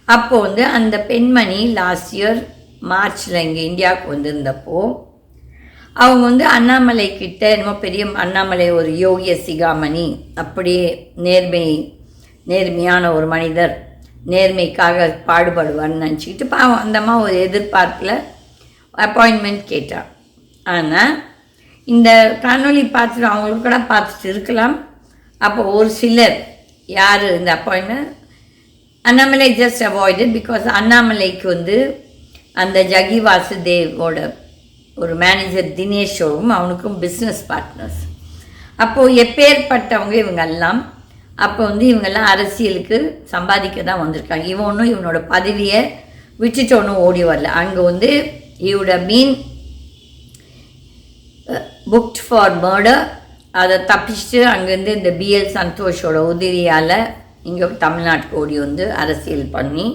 அப்போது வந்து அந்த பெண்மணி லாஸ்ட் இயர் மார்ச்சில் இங்கே இந்தியாவுக்கு வந்திருந்தப்போ அவங்க வந்து அண்ணாமலை கிட்ட என்னமோ பெரிய அண்ணாமலை ஒரு யோகிய சிகாமணி, அப்படியே நேர்மையான ஒரு மனிதர், நேர்மைக்காக பாடுபடுவார்னு நினச்சிக்கிட்டு பாவம் அந்த அம்மா ஒரு எதிர்பார்ப்பில் அப்பாயின்மெண்ட் கேட்டாள். ஆனால் இந்த காணொலி பார்த்துட்டு அவங்களுக்கு கூட பார்த்துட்டு இருக்கலாம். அப்போ ஒரு சிலர் யார் இந்த appointment Annamalai just avoided because அண்ணாமலைக்கு வந்து அந்த ஜகி வாசுதேவோட ஒரு மேனேஜர் தினேஷோவும் அவனுக்கும் பிஸ்னஸ் பார்ட்னர்ஸ். அப்போது எப்பேற்பட்டவங்க இவங்கெல்லாம். அப்போ வந்து இவங்கெல்லாம் அரசியலுக்கு சம்பாதிக்க தான் வந்திருக்காங்க. இவன் ஒன்றும் இவனோட பதவியை விட்டுட்டு ஒன்றும் ஓடி வரல. அங்கே வந்து இவோட மீன் புக்ட் ஃபார் மர்டர், அதை தப்பிச்சுட்டு அங்கேருந்து இந்த பிஎல் சந்தோஷோட உதவியால் இங்கே தமிழ்நாட்டுக்கு ஓடி வந்து அரசியல் பண்ணி